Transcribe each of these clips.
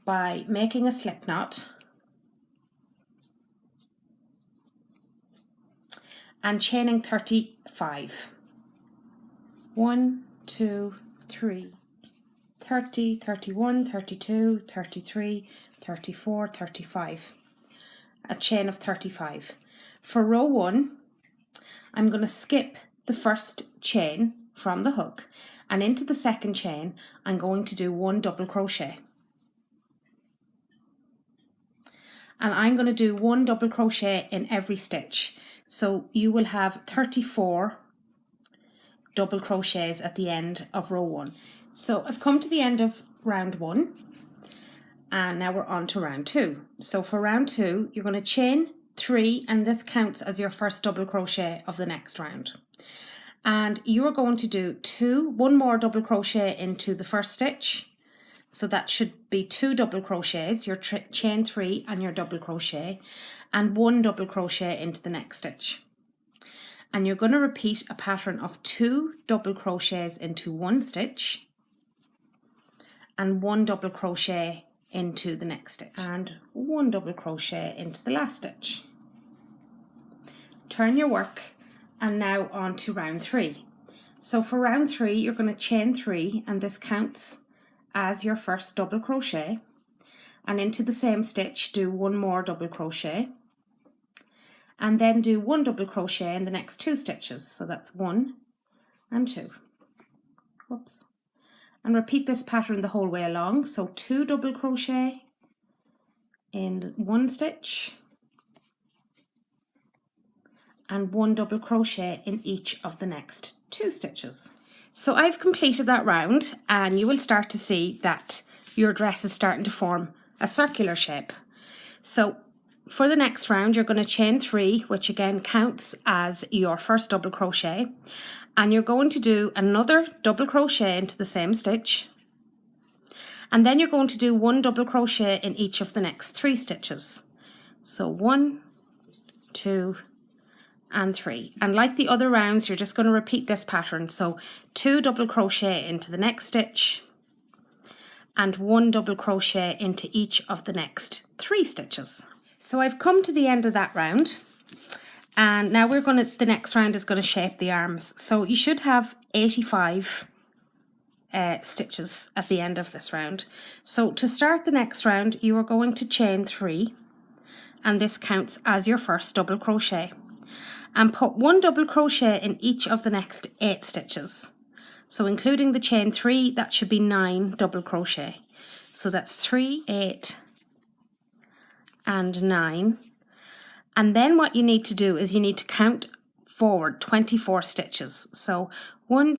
by making a slip knot and chaining 35. 1, 2, 3, 30, 31, 32, 33, 34, 35. A chain of 35. For row 1, I'm going to skip the first chain from the hook, and into the second chain I'm going to do 1 double crochet. And I'm going to do 1 double crochet in every stitch. So you will have 34 double crochets at the end of row 1. So I've come to the end of round 1, and now we're on to round 2. So for round 2, you're going to chain 3, and this counts as your first double crochet of the next round. And you are going to do 1 more double crochet into the first stitch. So that should be 2 double crochets, your chain 3 and your double crochet, and 1 double crochet into the next stitch. And you're going to repeat a pattern of 2 double crochets into one stitch and 1 double crochet into the next stitch and 1 double crochet into the last stitch. Turn your work, and now on to round 3. So for round 3, you're going to chain 3, and this counts as your first double crochet, and into the same stitch do 1 more double crochet, and then do 1 double crochet in the next 2 stitches. So that's 1 and 2. Whoops. And repeat this pattern the whole way along. So 2 double crochet in one stitch and 1 double crochet in each of the next 2 stitches. So I've completed that round, and you will start to see that your dress is starting to form a circular shape. So for the next round, you're going to chain 3, which again counts as your first double crochet, and you're going to do another double crochet into the same stitch, and then you're going to do 1 double crochet in each of the next 3 stitches. So 1, 2, and 3. And like the other rounds, you're just going to repeat this pattern. So 2 double crochet into the next stitch and 1 double crochet into each of the next 3 stitches. So I've come to the end of that round, and now the next round is going to shape the arms. So you should have 85 stitches at the end of this round. So to start the next round, you are going to chain 3, and this counts as your first double crochet, and put 1 double crochet in each of the next 8 stitches. So including the chain 3, that should be 9 double crochet. So that's 3, 8, and 9. And then what you need to do is you need to count forward 24 stitches. So 1,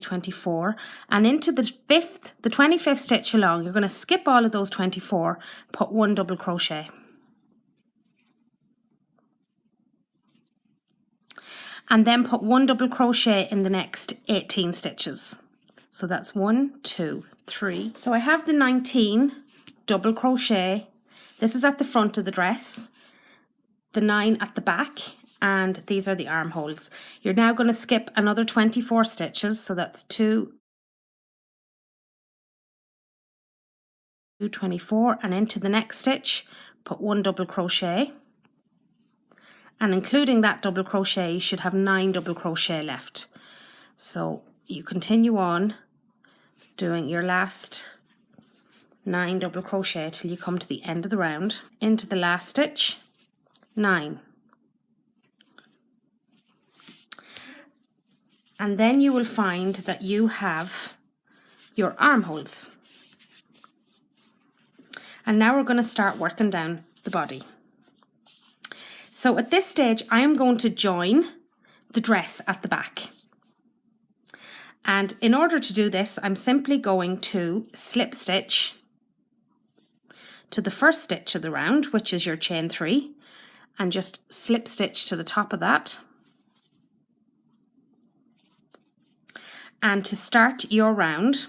24, and into the 25th stitch along, you're going to skip all of those 24, put 1 double crochet. And then put 1 double crochet in the next 18 stitches. So that's 1, 2, 3. So I have the 19 double crochet. This is at the front of the dress, the 9 at the back, and these are the armholes. You're now going to skip another 24 stitches, so that's 2, 24, and into the next stitch put 1 double crochet, and including that double crochet you should have 9 double crochet left. So you continue on doing your last 9 double crochet till you come to the end of the round. Into the last stitch, 9. And then you will find that you have your armholes. And now we're going to start working down the body. So at this stage, I am going to join the dress at the back. And in order to do this, I'm simply going to slip stitch to the first stitch of the round, which is your chain 3, and just slip stitch to the top of that. And to start your round,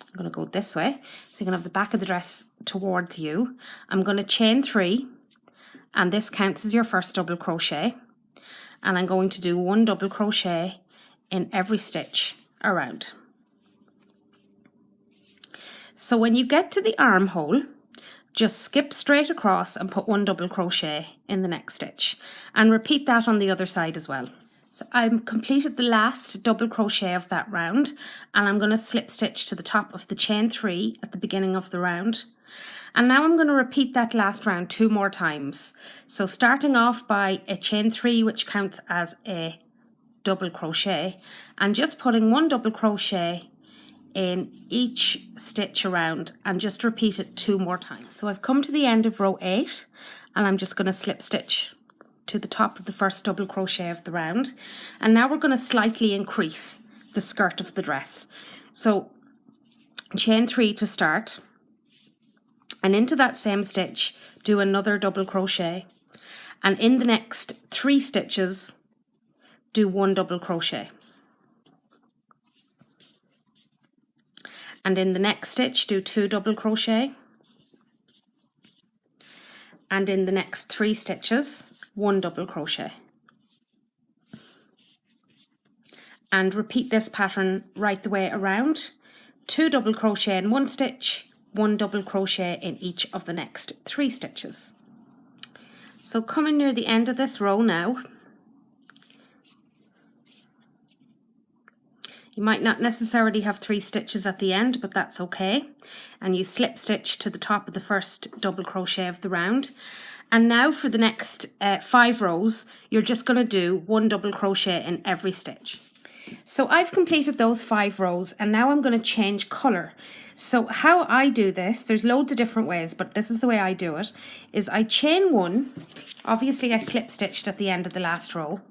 I'm going to go this way, so you can have the back of the dress towards you. I'm going to chain 3, and this counts as your first double crochet, and I'm going to do 1 double crochet in every stitch around. So when you get to the armhole, just skip straight across and put 1 double crochet in the next stitch, and repeat that on the other side as well. So I've completed the last double crochet of that round, and I'm going to slip stitch to the top of the chain 3 at the beginning of the round. And now I'm going to repeat that last round 2 more times. So starting off by a chain 3, which counts as a double crochet, and just putting 1 double crochet in each stitch around, and just repeat it 2 more times. So I've come to the end of row 8, and I'm just going to slip stitch to the top of the first double crochet of the round, and now we're going to slightly increase the skirt of the dress. So chain 3 to start, and into that same stitch do another double crochet, and in the next 3 stitches do 1 double crochet, and in the next stitch do 2 double crochet, and in the next 3 stitches 1 double crochet, and repeat this pattern right the way around. 2 double crochet in 1 stitch, 1 double crochet in each of the next 3 stitches. So coming near the end of this row now, you might not necessarily have 3 stitches at the end, but that's okay. And you slip stitch to the top of the first double crochet of the round. And now for the next 5 rows, you're just going to do 1 double crochet in every stitch. So I've completed those 5 rows, and now I'm going to change colour. So how I do this, there's loads of different ways, but this is the way I do it, is I chain 1, obviously I slip stitched at the end of the last row,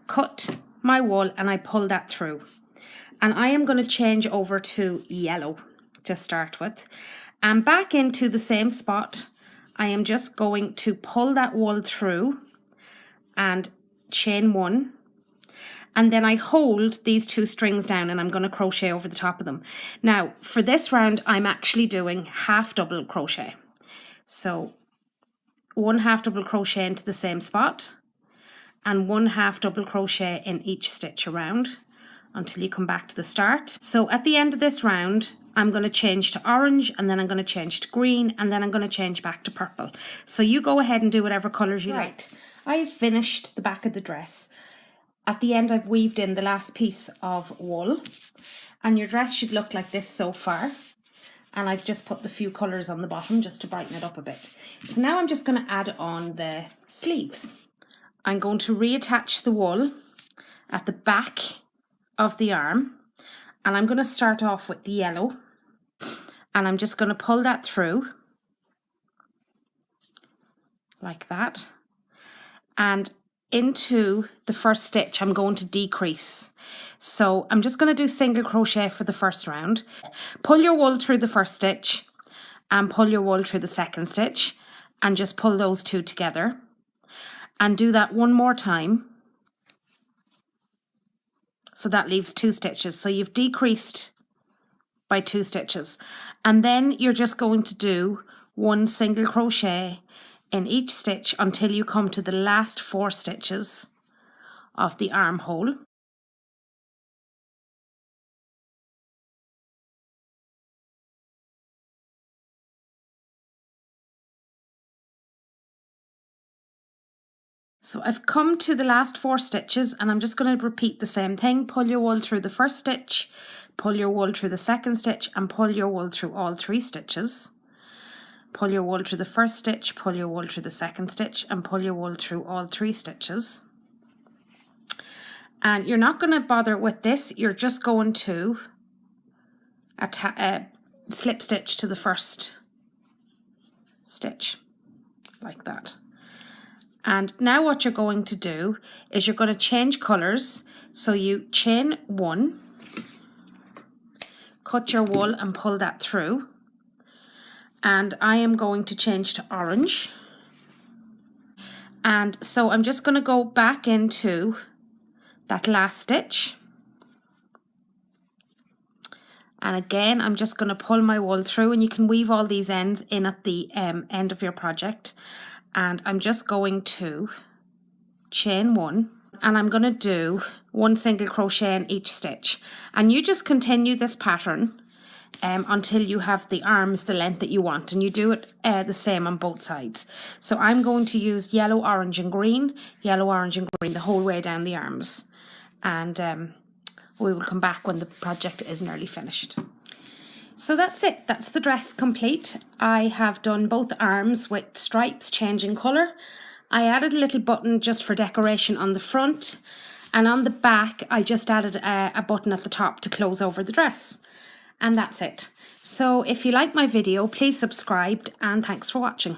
cut my wool and I pull that through. And I am going to change over to yellow to start with. And back into the same spot, I am just going to pull that wool through and chain 1. And then I hold these 2 strings down, and I'm going to crochet over the top of them. Now, for this round, I'm actually doing half double crochet. So 1 half double crochet into the same spot, and 1 half double crochet in each stitch around until you come back to the start. So at the end of this round, I'm going to change to orange, and then I'm going to change to green, and then I'm going to change back to purple. So you go ahead and do whatever colours you like. I've finished the back of the dress. At the end, I've weaved in the last piece of wool, and your dress should look like this so far. And I've just put the few colours on the bottom just to brighten it up a bit. So now I'm just going to add on the sleeves. I'm going to reattach the wool at the back of the arm, and I'm going to start off with the yellow, and I'm just going to pull that through like that, and into the first stitch I'm going to decrease. So I'm just going to do single crochet for the first round. Pull your wool through the first stitch and pull your wool through the second stitch, and just pull those 2 together, and do that 1 more time. So that leaves 2 stitches. So you've decreased by 2 stitches, and then you're just going to do 1 single crochet in each stitch until you come to the last 4 stitches of the armhole. So I've come to the last 4 stitches, and I'm just going to repeat the same thing. Pull your wool through the first stitch, pull your wool through the second stitch, and pull your wool through all 3 stitches. Pull your wool through the first stitch, pull your wool through the second stitch, and pull your wool through all 3 stitches. And you're not going to bother with this, you're just going to slip stitch to the first stitch, like that. And now what you're going to do is you're going to change colours. So you chain 1, cut your wool and pull that through. And I am going to change to orange. And so I'm just going to go back into that last stitch. And again, I'm just going to pull my wool through, and you can weave all these ends in at the end of your project. And I'm just going to chain 1 and I'm going to do 1 single crochet in each stitch, and you just continue this pattern until you have the arms the length that you want, and you do it the same on both sides. So I'm going to use yellow, orange and green the whole way down the arms, and we will come back when the project is nearly finished. So that's it, that's the dress complete. I have done both arms with stripes changing colour. I added a little button just for decoration on the front, and on the back I just added a button at the top to close over the dress. And that's it. So if you like my video, please subscribe, and thanks for watching.